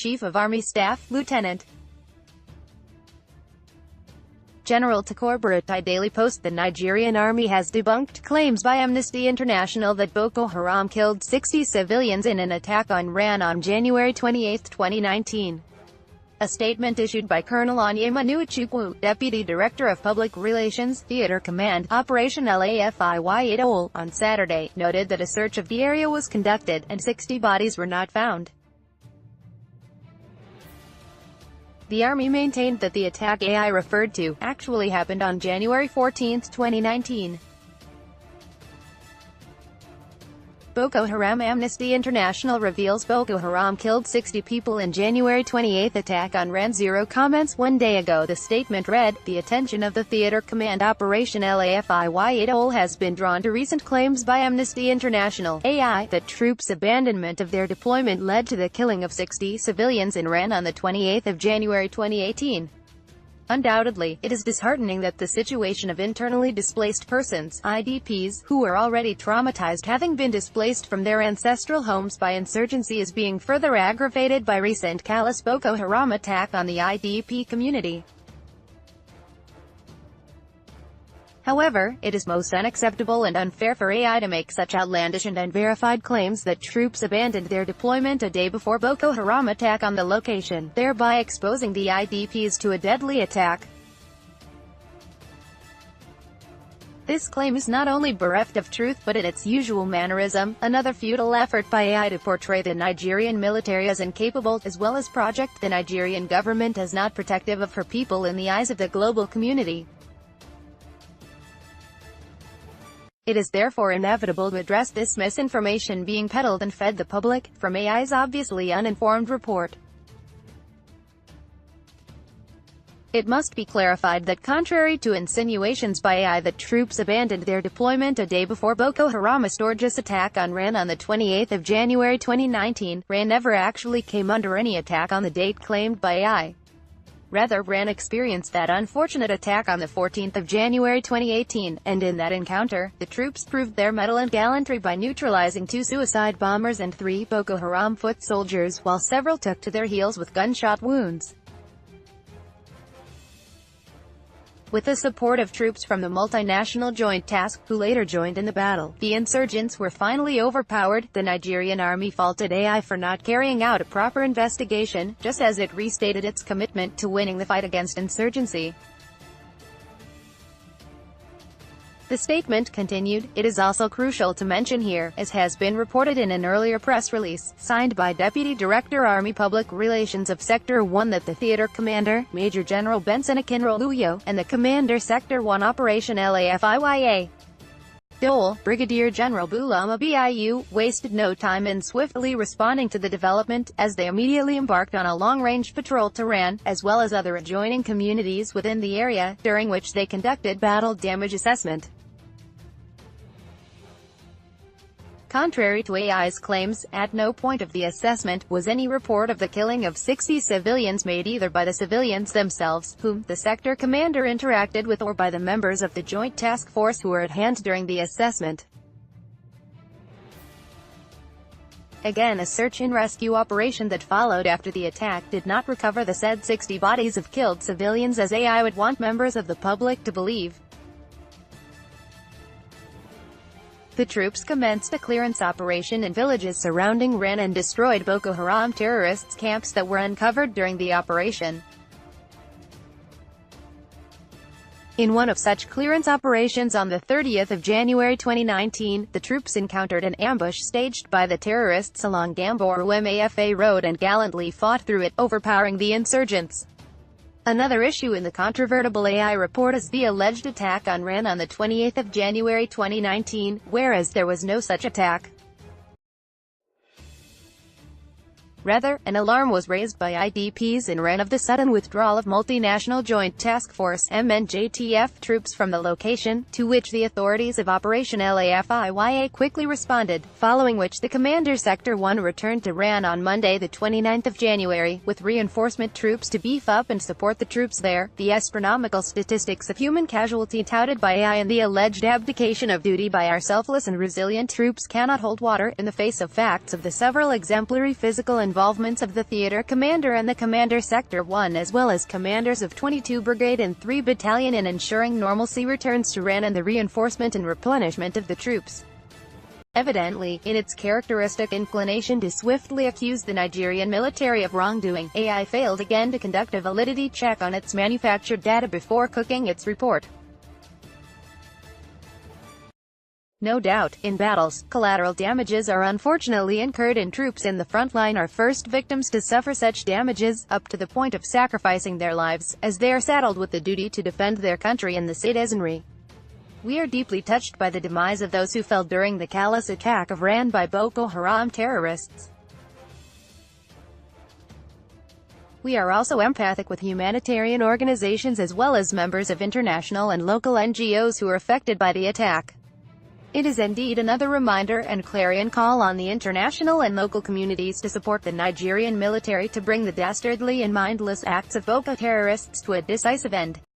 Chief of Army Staff, Lt. General Tukur Buratai Daily Post. The Nigerian army has debunked claims by Amnesty International that Boko Haram killed 60 civilians in an attack on Rann on January 28, 2019. A statement issued by Colonel Onyema Nwachukwu, Deputy Director of Public Relations, Theater Command, Operation LAFIY on Saturday, noted that a search of the area was conducted, and 60 bodies were not found. The Army maintained that the attack AI referred to actually happened on January 14, 2019. Boko Haram. Amnesty International reveals Boko Haram killed 60 people in January 28 attack on Rann. Zero comments. 1 day ago the statement read, "The attention of the Theater Command Operation LAFIY has been drawn to recent claims by Amnesty International (AI) that troops' abandonment of their deployment led to the killing of 60 civilians in Rann on the 28th of January 2018. Undoubtedly, it is disheartening that the situation of internally displaced persons, IDPs, who are already traumatized having been displaced from their ancestral homes by insurgency is being further aggravated by recent callous Boko Haram attack on the IDP community. However, it is most unacceptable and unfair for AI to make such outlandish and unverified claims that troops abandoned their deployment a day before Boko Haram attack on the location, thereby exposing the IDPs to a deadly attack. This claim is not only bereft of truth but in its usual mannerism, another futile effort by AI to portray the Nigerian military as incapable, as well as project the Nigerian government as not protective of her people in the eyes of the global community. It is therefore inevitable to address this misinformation being peddled and fed the public, from AI's obviously uninformed report. It must be clarified that contrary to insinuations by AI that troops abandoned their deployment a day before Boko Haram's outrageous attack on Rann on the 28th of January 2019, Rann never actually came under any attack on the date claimed by AI. Rather, Rann experienced that unfortunate attack on the 14th of January 2018, and in that encounter, the troops proved their mettle and gallantry by neutralizing 2 suicide bombers and 3 Boko Haram foot soldiers, while several took to their heels with gunshot wounds. With the support of troops from the multinational Joint Task, who later joined in the battle, the insurgents were finally overpowered. The Nigerian army faulted AI for not carrying out a proper investigation, just as it restated its commitment to winning the fight against insurgency. The statement continued, "It is also crucial to mention here, as has been reported in an earlier press release, signed by Deputy Director Army Public Relations of Sector 1 that the theater commander, Major General Benson Akinroluyo, and the Commander Sector 1 Operation LAFIY Dole, Brigadier General Bulama Biu, wasted no time in swiftly responding to the development, as they immediately embarked on a long-range patrol to Rann, as well as other adjoining communities within the area, during which they conducted battle damage assessment." Contrary to AI's claims, at no point of the assessment was any report of the killing of 60 civilians made either by the civilians themselves, whom the sector commander interacted with, or by the members of the Joint Task Force who were at hand during the assessment. Again, a search and rescue operation that followed after the attack did not recover the said 60 bodies of killed civilians as AI would want members of the public to believe. The troops commenced a clearance operation in villages surrounding Rann and destroyed Boko Haram terrorists' camps that were uncovered during the operation. In one of such clearance operations on the 30th of January 2019, the troops encountered an ambush staged by the terrorists along Gamboru-Mafa Road and gallantly fought through it, overpowering the insurgents. Another issue in the controvertible AI report is the alleged attack on Rann on the 28th of January 2019, whereas there was no such attack. Rather, an alarm was raised by IDPs in Rann of the sudden withdrawal of Multinational Joint Task Force (MNJTF) troops from the location, to which the authorities of Operation LAFIY quickly responded, following which the Commander Sector 1 returned to Rann on Monday the 29th of January, with reinforcement troops to beef up and support the troops there. The astronomical statistics of human casualty touted by AI and the alleged abdication of duty by our selfless and resilient troops cannot hold water, in the face of facts of the several exemplary physical and involvements of the theater commander and the commander Sector 1 as well as commanders of 22 Brigade and 3 Battalion in ensuring normalcy returns to Rann and the reinforcement and replenishment of the troops. Evidently, in its characteristic inclination to swiftly accuse the Nigerian military of wrongdoing, AI failed again to conduct a validity check on its manufactured data before cooking its report. No doubt, in battles, collateral damages are unfortunately incurred and troops in the front line are first victims to suffer such damages, up to the point of sacrificing their lives, as they are saddled with the duty to defend their country and the citizenry. We are deeply touched by the demise of those who fell during the callous attack of Rann by Boko Haram terrorists. We are also empathic with humanitarian organizations as well as members of international and local NGOs who are affected by the attack. It is indeed another reminder and clarion call on the international and local communities to support the Nigerian military to bring the dastardly and mindless acts of Boko terrorists to a decisive end.